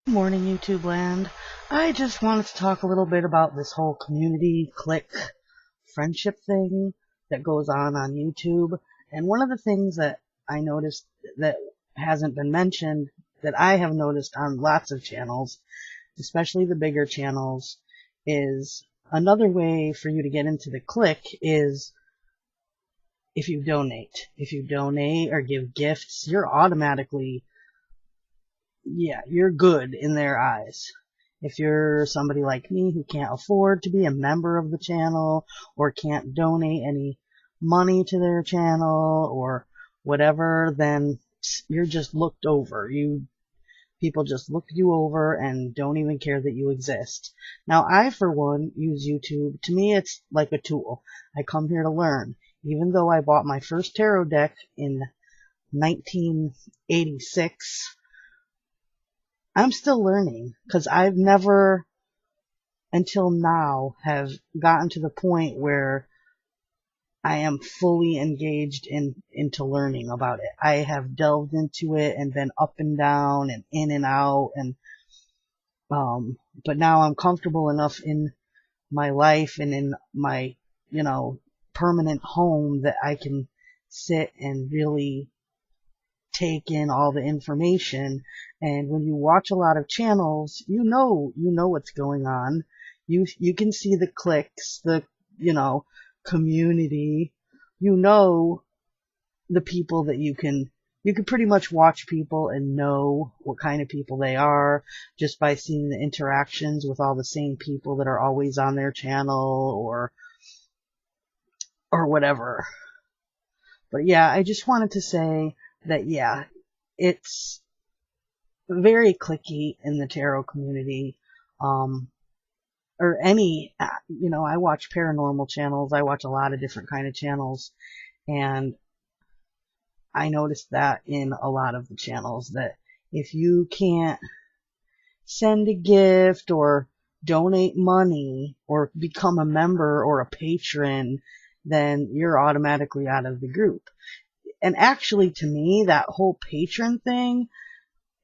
Good morning, YouTube land. I just wanted to talk a little bit about this whole community click friendship thing that goes on YouTube. And one of the things that I noticed that hasn't been mentioned that I have noticed on lots of channels, especially the bigger channels, is another way for you to get into the click is if you donate. If you donate or give gifts, you're automatically you're good in their eyes. If you're somebody like me who can't afford to be a member of the channel or can't donate any money to their channel or whatever, then you're just looked over. People just look you over and don't even care that you exist. Now, I, for one, use YouTube. To me, it's like a tool. I come here to learn. Even though I bought my first tarot deck in 1986, I'm still learning because I've never until now have gotten to the point where I am fully engaged into learning about it. I have delved into it and been up and down and in and out but now I'm comfortable enough in my life and in my, permanent home that I can sit and really take in all the information. And when you watch a lot of channels, you know what's going on. You can see the clicks, the, community. You know the people that you can pretty much watch people and know what kind of people they are just by seeing the interactions with all the same people that are always on their channel or whatever. But yeah, I just wanted to say that it's very cliquey in the tarot community. Or any, I watch paranormal channels. I watch a lot of different kind of channels, and I noticed that in a lot of the channels that if you can't send a gift or donate money or become a member or a patron, then you're automatically out of the group. And actually, to me, that whole patron thing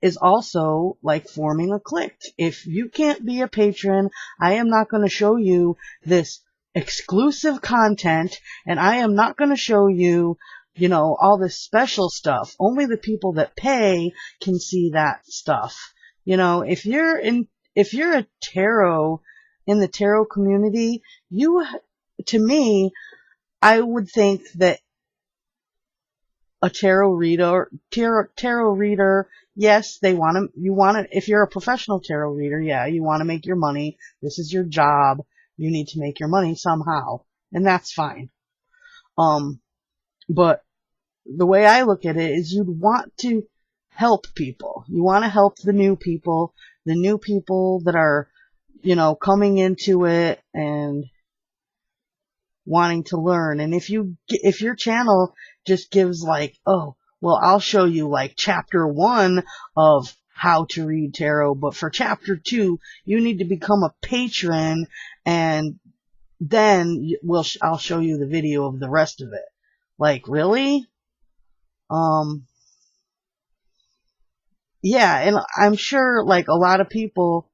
is also like forming a clique. If you can't be a patron, I am not going to show you this exclusive content, and I am not going to show you, all this special stuff. Only the people that pay can see that stuff. If you're a tarot in the tarot community, to me, I would think that a tarot reader, yes, if you're a professional tarot reader, yeah, you want to make your money. This is your job. You need to make your money somehow, and that's fine. But the way I look at it is you'd want to help people. You want to help the new people that are, coming into it and wanting to learn. And if your channel just gives like, oh, well, I'll show you like chapter 1 of how to read tarot, but for chapter 2, you need to become a patron, and then I'll show you the video of the rest of it. Like, really? Yeah, and I'm sure like a lot of people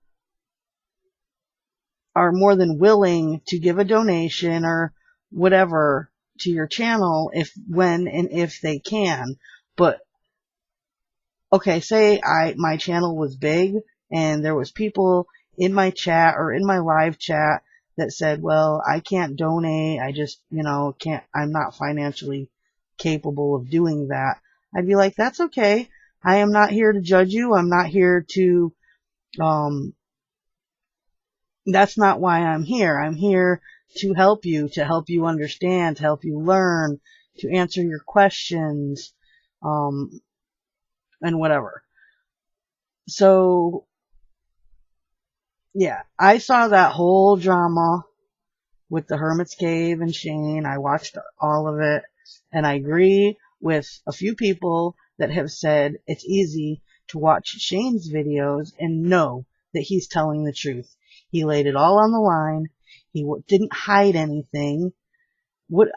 are more than willing to give a donation or whatever to your channel when and if they can. But okay, say my channel was big and there was people in my chat or in my live chat that said, well, I can't donate. I just, I'm not financially capable of doing that. I'd be like, that's okay. I am not here to judge you. I'm not here to, that's not why I'm here. I'm here to help you understand, to help you learn, to answer your questions, and whatever. So, yeah, I saw that whole drama with the Hermit's Cave and Shane. I watched all of it, and I agree with a few people that have said it's easy to watch Shane's videos and know that he's telling the truth. He laid it all on the line. He didn't hide anything. What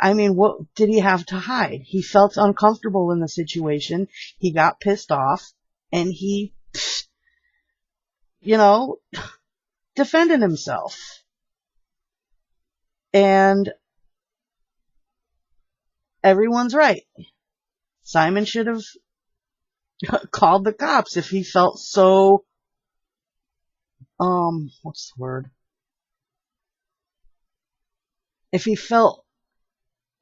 did he have to hide? He felt uncomfortable in the situation. He got pissed off, and he you know, defending himself. And everyone's right. Simon should have called the cops if he felt so, what's the word? If he felt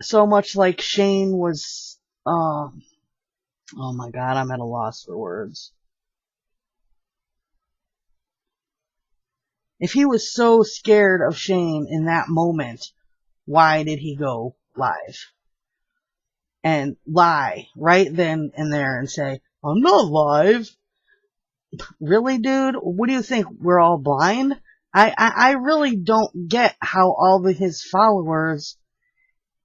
so much like Shane was, oh my God, I'm at a loss for words. If he was so scared of Shane in that moment, why did he go live? And lie right then and there and say, I'm not live. Really, dude? What do you think? We're all blind? I really don't get how all of his followers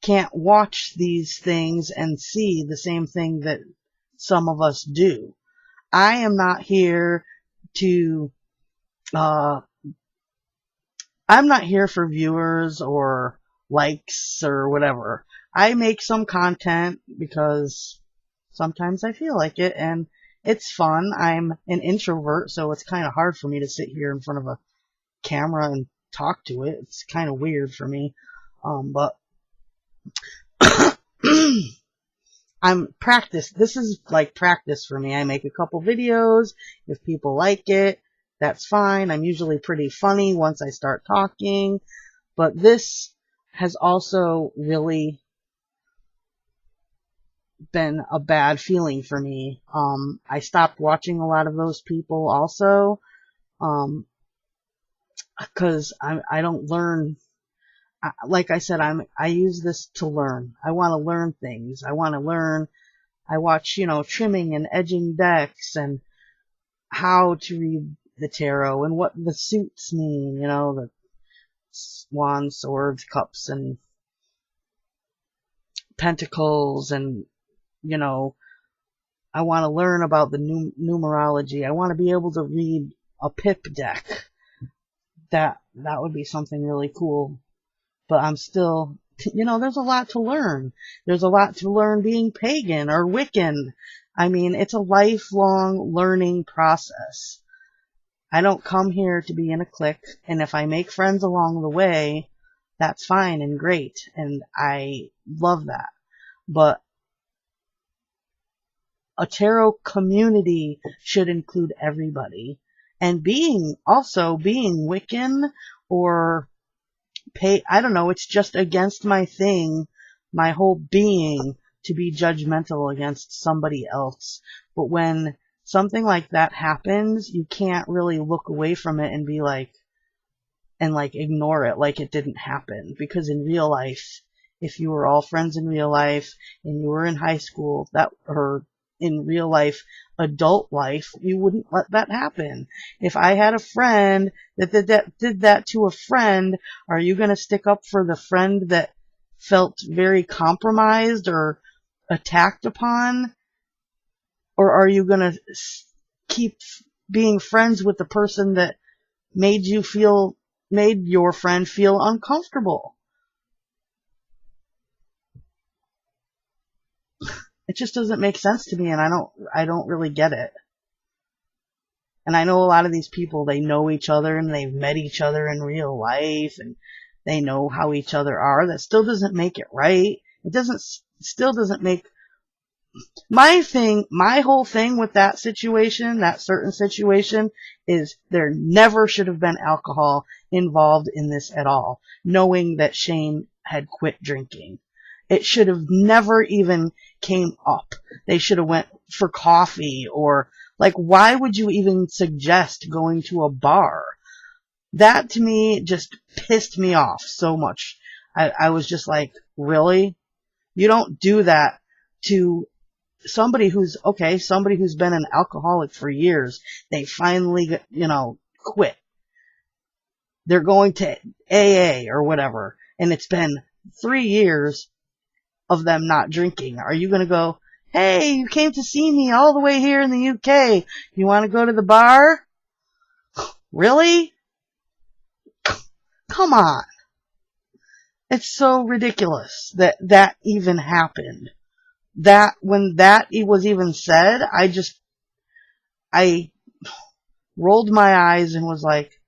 can't watch these things and see the same thing that some of us do. I am not here to, I'm not here for viewers or likes or whatever. I make some content because sometimes I feel like it and it's fun. I'm an introvert, so it's kind of hard for me to sit here in front of a camera and talk to it. It's kind of weird for me. But I'm practice. This is like practice for me. I make a couple videos. If people like it, that's fine. I'm usually pretty funny once I start talking. But this has also really been a bad feeling for me. I stopped watching a lot of those people also. Because I don't learn. Like I said, I use this to learn. I want to learn things. I want to learn. I watch, trimming and edging decks and how to read the tarot and what the suits mean, the wands, swords, cups, and pentacles, and, I want to learn about the numerology. I want to be able to read a pip deck. That would be something really cool. But I'm still, there's a lot to learn. There's a lot to learn being pagan or Wiccan. I mean, it's a lifelong learning process. I don't come here to be in a clique, and if I make friends along the way, that's fine and great, and I love that. But a tarot community should include everybody. And being Wiccan or I don't know, it's just against my thing, my whole being, to be judgmental against somebody else. But when something like that happens, you can't really look away from it and be like, and like ignore it like it didn't happen. Because in real life, if you were all friends in real life and you were in high school, or in real life, adult life, you wouldn't let that happen. If I had a friend that did that to a friend, are you going to stick up for the friend that felt very compromised or attacked upon? Or are you going to keep being friends with the person that made your friend feel uncomfortable? It just doesn't make sense to me, and I don't really get it. And I know a lot of these people, they know each other and they've met each other in real life and they know how each other are. That still doesn't make it right. Still doesn't make my whole thing with that situation, that certain situation, is there never should have been alcohol involved in this at all, knowing that Shane had quit drinking. It should have never even came up. They should have went for coffee, or like, why would you even suggest going to a bar? That to me just pissed me off so much. I was just like, really? You don't do that to somebody who's been an alcoholic for years. They finally, quit. They're going to AA or whatever, and it's been 3 years of them not drinking. Are you going to go, hey, you came to see me all the way here in the UK. You want to go to the bar? Really? Come on. It's so ridiculous that even happened. That when that was even said, rolled my eyes and was like,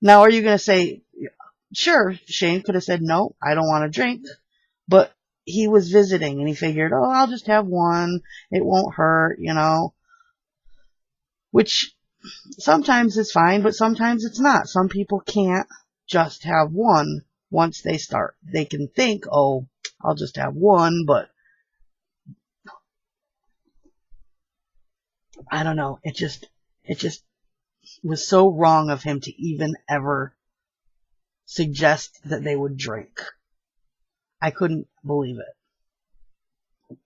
now are you going to say, sure, Shane could have said, no, I don't want to drink, but he was visiting and he figured, oh, I'll just have one. It won't hurt, which sometimes is fine, but sometimes it's not. Some people can't just have one once they start. They can think, oh, I'll just have one, but I don't know. It just was so wrong of him to even ever suggest that they would drink. I couldn't believe it.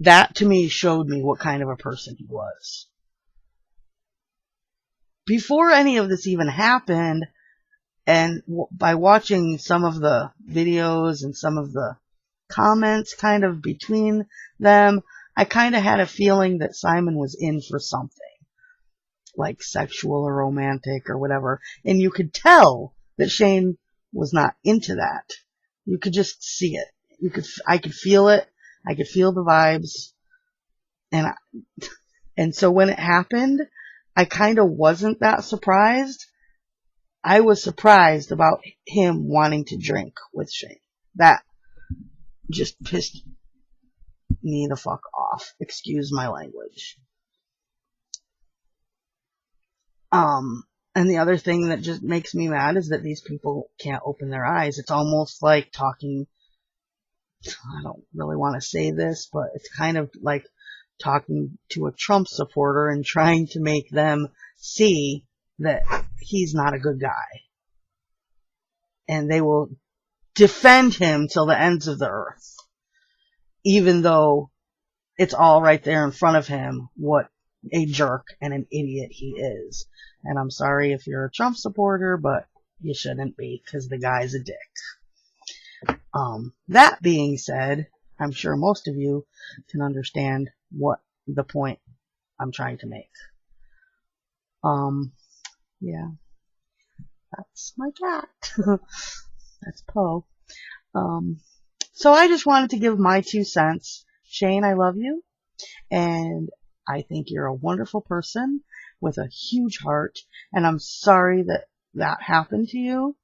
That to me showed me what kind of a person he was. Before any of this even happened, and by watching some of the videos and some of the comments kind of between them, I kind of had a feeling that Simon was in for something, like sexual or romantic or whatever. And you could tell that Shane was not into that. You could just see it. I could feel it. I could feel the vibes. And so when it happened, I kind of wasn't that surprised. I was surprised about him wanting to drink with Shane. That just pissed me the fuck off. Excuse my language. And the other thing that just makes me mad is that these people can't open their eyes. It's almost like talking, I don't really want to say this, but it's kind of like talking to a Trump supporter and trying to make them see that he's not a good guy. And they will defend him till the ends of the earth, even though it's all right there in front of him what a jerk and an idiot he is. And I'm sorry if you're a Trump supporter, but you shouldn't be, because the guy's a dick. That being said, I'm sure most of you can understand what the point I'm trying to make. Yeah, that's my cat. That's Poe. So I just wanted to give my 2 cents. Shane, I love you, and I think you're a wonderful person with a huge heart, and I'm sorry that that happened to you.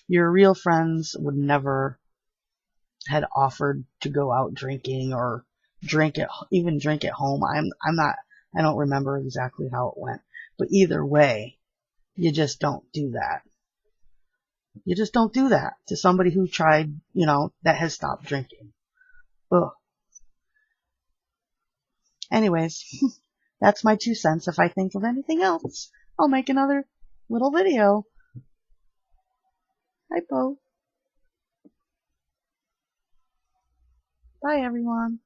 Your real friends would never had offered to go out drinking or even drink at home. I don't remember exactly how it went, but either way, you just don't do that. You just don't do that to somebody who tried, that has stopped drinking. Ugh. Anyways, that's my 2 cents. If I think of anything else, I'll make another little video. Hi, Bo. Bye, everyone.